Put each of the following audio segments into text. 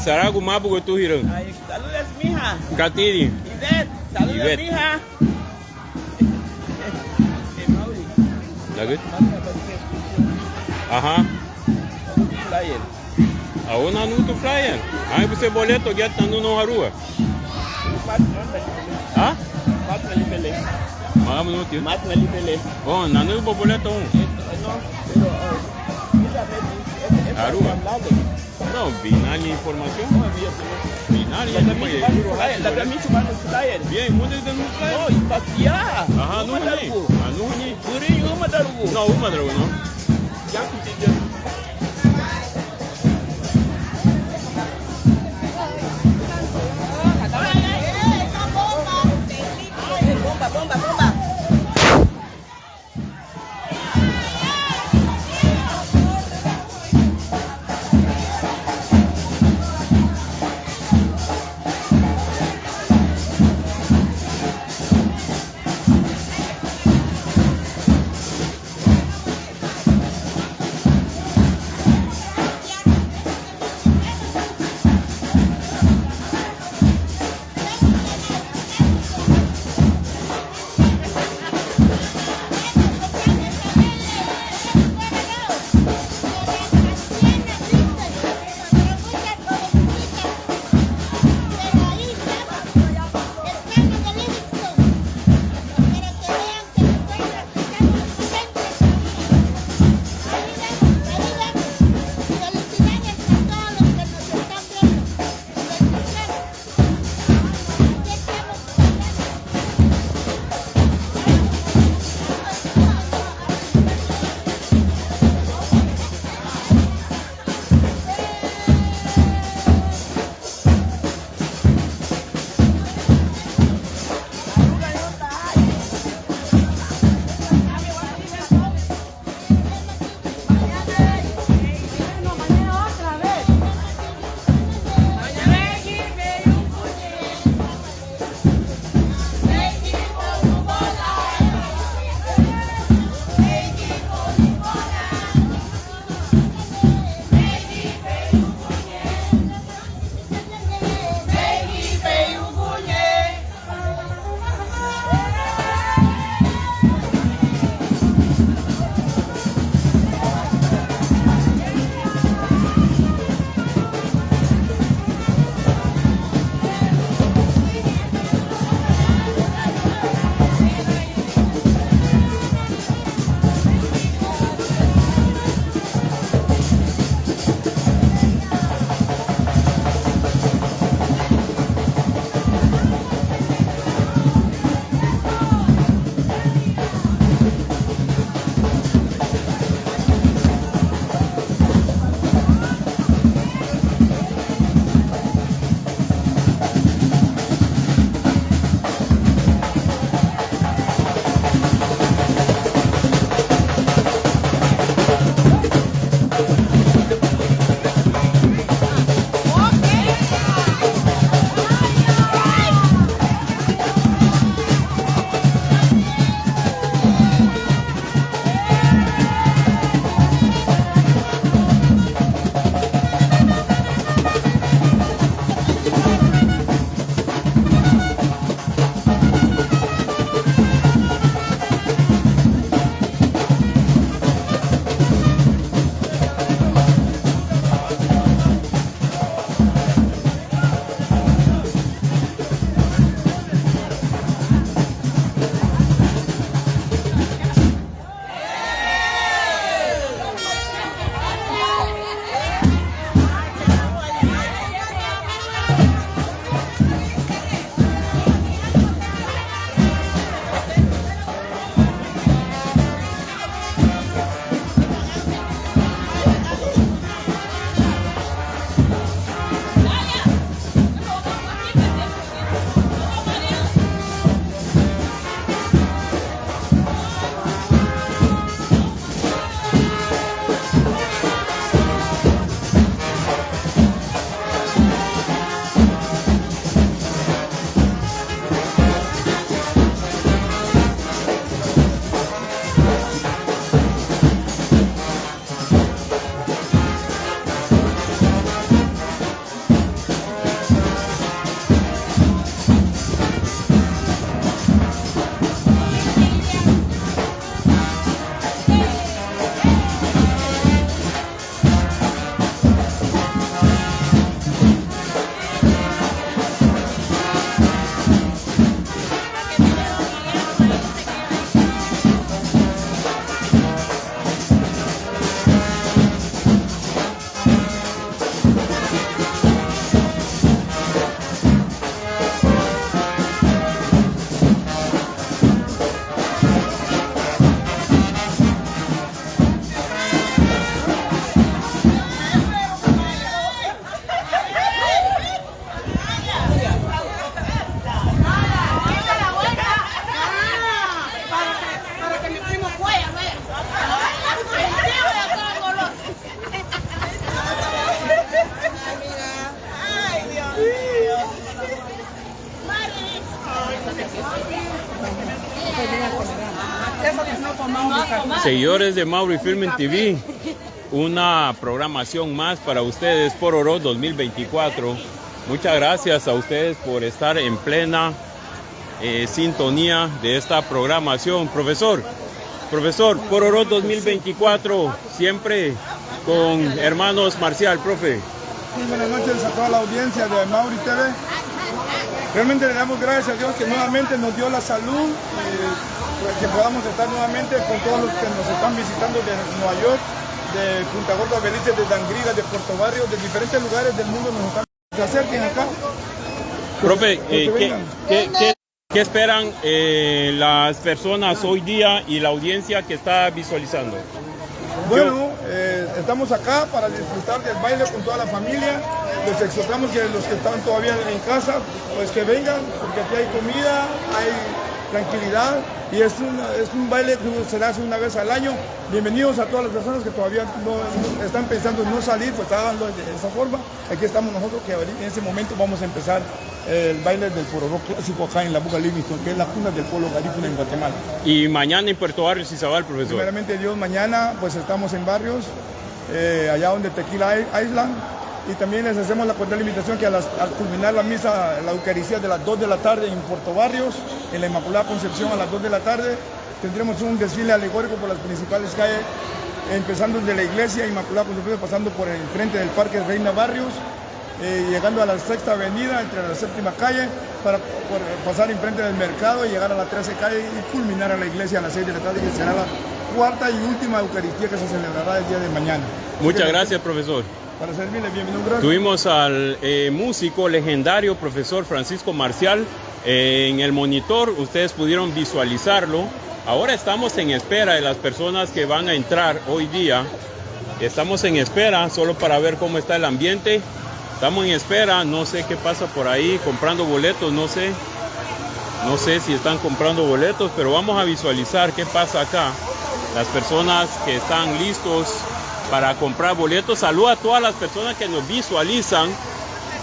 Saragu mabu go tu hirang. Ay, saludos, mija. Katiri. Ivette, saludos, Ivette. mija. Mauri, Lagut. manda para que Aha. flyer. Aona nu tu flyer. Ai você boleto get nanu no harua. Ha? Mat na libele. Mga minuto. Mat na libele. Oh, nanu bo boleto. No, pero mira, Arua. Não, binari informação. Binari é também. La kamichu manda flyer. Bien, muda de no flyer. Oh, ipatia. Aha, nu ni. Anu ni. Buri uma darugo. Não, uma droga não. Yang kutinya. Bomba, bomba, bomba. Seguidores de Mauri Filming TV, una programación más para ustedes por Oro 2024. Muchas gracias a ustedes por estar en plena sintonía de esta programación. Profesor, por Oro 2024, siempre con hermanos Marcial, profe. Sí, buenas noches a toda la audiencia de Mauri TV. Realmente le damos gracias a Dios que nuevamente nos dio la salud, que podamos estar nuevamente con todos los que nos están visitando de Nueva York, de Punta Gorda, Belice, de Dangrila, de Puerto Barrio, de diferentes lugares del mundo nos están. Se acerquen acá. Profe, ¿qué esperan las personas hoy día y la audiencia que está visualizando? Bueno, estamos acá para disfrutar del baile con toda la familia. Les exhortamos que los que están todavía en casa, pues que vengan, porque aquí hay comida, hay tranquilidad y es un baile que se hace una vez al año. Bienvenidos a todas las personas que todavía no están pensando en no salir, pues háganlo de esa forma. Aquí estamos nosotros, que en ese momento vamos a empezar el baile del pororó clásico acá en la Buga Livingston, que es la cuna del pueblo garífuna en Guatemala. Y mañana en Puerto Barrios, Izabal, profesor. Primeramente Dios, mañana pues estamos en Barrios, allá donde Tequila Island. Y también les hacemos la cordial invitación que al culminar la misa, la Eucaristía de las 2 de la tarde en Puerto Barrios, en la Inmaculada Concepción a las 2 de la tarde, tendremos un desfile alegórico por las principales calles, empezando desde la iglesia Inmaculada Concepción, pasando por el frente del Parque Reina Barrios, llegando a la 6ª avenida, entre la 7ª calle, para pasar enfrente del mercado y llegar a la 13 calle y culminar a la iglesia a las 6 de la tarde, que será la 4ª y última Eucaristía que se celebrará el día de mañana. Muchas gracias, profesor. Para servirle, bienvenido, gracias. Tuvimos al músico legendario, profesor Francisco Marcial, en el monitor. Ustedes pudieron visualizarlo. Ahora estamos en espera de las personas que van a entrar hoy día. Estamos en espera solo para ver cómo está el ambiente. Estamos en espera, no sé qué pasa por ahí, comprando boletos, no sé si están comprando boletos, pero vamos a visualizar qué pasa acá. Las personas que están listos para comprar boletos. Saludo a todas las personas que nos visualizan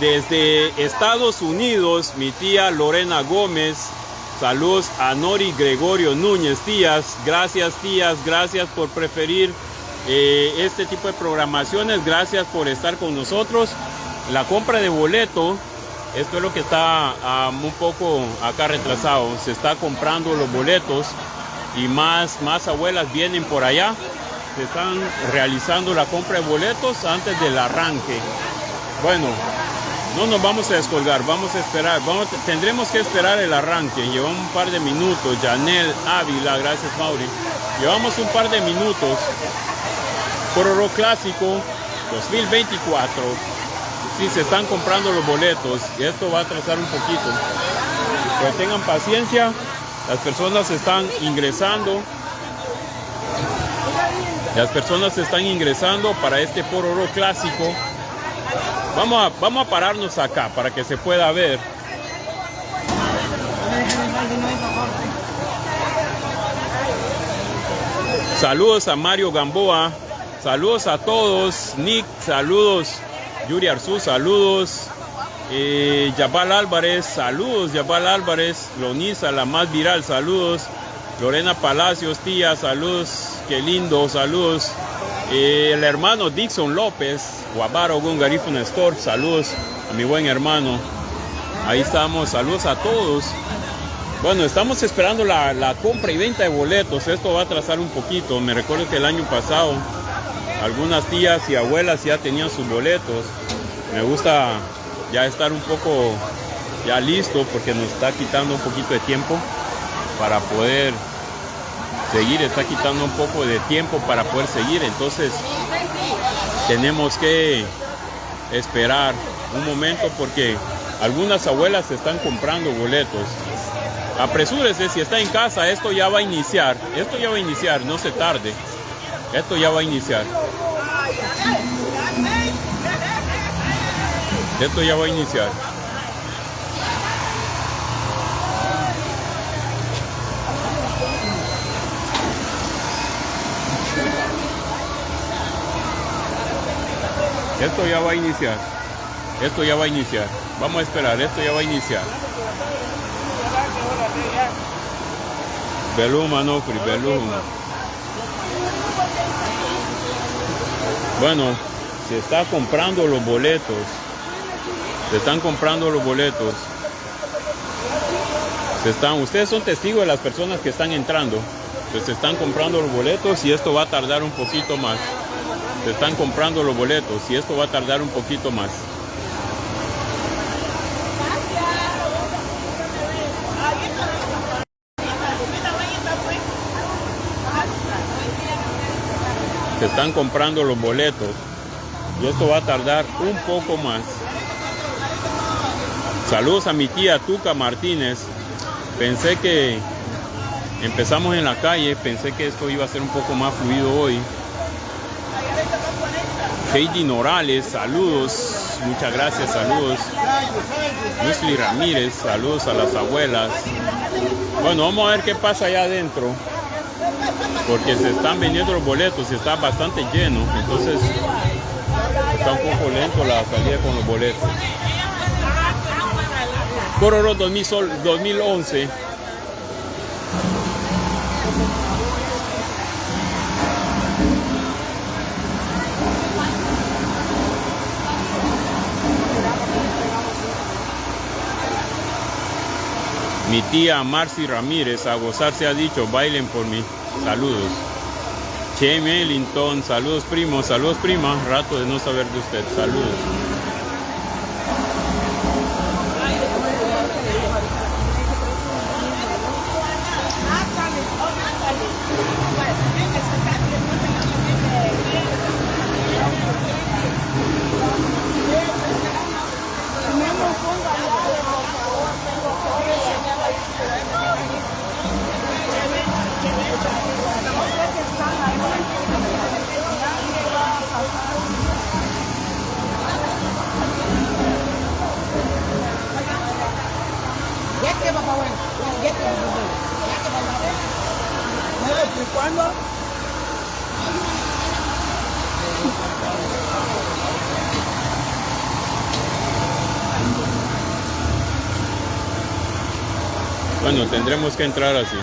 desde Estados Unidos. Mi tía Lorena Gómez. Saludos a Nori Gregorio Núñez. Tías, gracias por preferir este tipo de programaciones. Gracias por estar con nosotros. La compra de boleto, esto es lo que está un poco acá retrasado. Se está comprando los boletos y más abuelas vienen por allá. Se están realizando la compra de boletos antes del arranque. Bueno, no nos vamos a descolgar, vamos a esperar, tendremos que esperar el arranque. Llevamos un par de minutos. Janel Ávila, gracias Mauri. Llevamos un par de minutos. Pororó Clásico 2024. Sí, se están comprando los boletos y esto va a atrasar un poquito. Pero tengan paciencia, las personas están ingresando. Las personas están ingresando para este Pororó Clásico. Vamos a pararnos acá para que se pueda ver. Saludos a Mario Gamboa. Saludos a todos. Nick, saludos. Yuri Arzú, saludos. Yabal Álvarez, saludos. Yabal Álvarez. Lonisa, la más viral, saludos. Lorena Palacios, tía, saludos. Qué lindo, saludos. El hermano Dixon López, Guabaro Gungarifuna Store, saludos a mi buen hermano. Ahí estamos, saludos a todos. Bueno, estamos esperando la compra y venta de boletos. Esto va a atrasar un poquito. Me recuerdo que el año pasado algunas tías y abuelas ya tenían sus boletos. Me gusta ya estar un poco ya listo porque nos está quitando un poquito de tiempo para poder seguir, está quitando un poco de tiempo para poder seguir. Entonces tenemos que esperar un momento porque algunas abuelas están comprando boletos. Apresúrese, si está en casa, esto ya va a iniciar, no se tarde, esto ya va a iniciar. Esto ya va a iniciar. Esto ya va a iniciar. Esto ya va a iniciar. Vamos a esperar, esto ya va a iniciar. Belum Manofri, Belum. Bueno, se está comprando los boletos. Se están comprando los boletos. Ustedes son testigos de las personas que están entrando. Entonces se están comprando los boletos y esto va a tardar un poquito más. Se están comprando los boletos y esto va a tardar un poquito más. Se están comprando los boletos y esto va a tardar un poco más. Saludos a mi tía Tuca Martínez. Pensé que empezamos en la calle, pensé que esto iba a ser un poco más fluido hoy. Heidi Norales, saludos, muchas gracias, saludos. Nusli Ramírez, saludos a las abuelas. Bueno, vamos a ver qué pasa allá adentro, porque se están vendiendo los boletos y está bastante lleno, entonces está un poco lento la salida con los boletos. Cororo 2011. Mi tía Marcy Ramírez, a gozar se ha dicho, bailen por mí. Saludos. Che Mellington, saludos primo, saludos prima, rato de no saber de usted, saludos. ¿Cuándo? Bueno, tendremos que entrar así.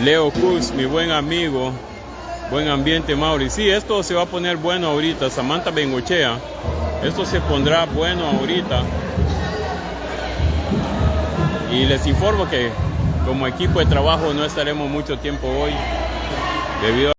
Leo Cruz, mi buen amigo, buen ambiente, Mauri. Sí, esto se va a poner bueno ahorita. Samantha Bengochea, esto se pondrá bueno ahorita. Y les informo que como equipo de trabajo no estaremos mucho tiempo hoy debido a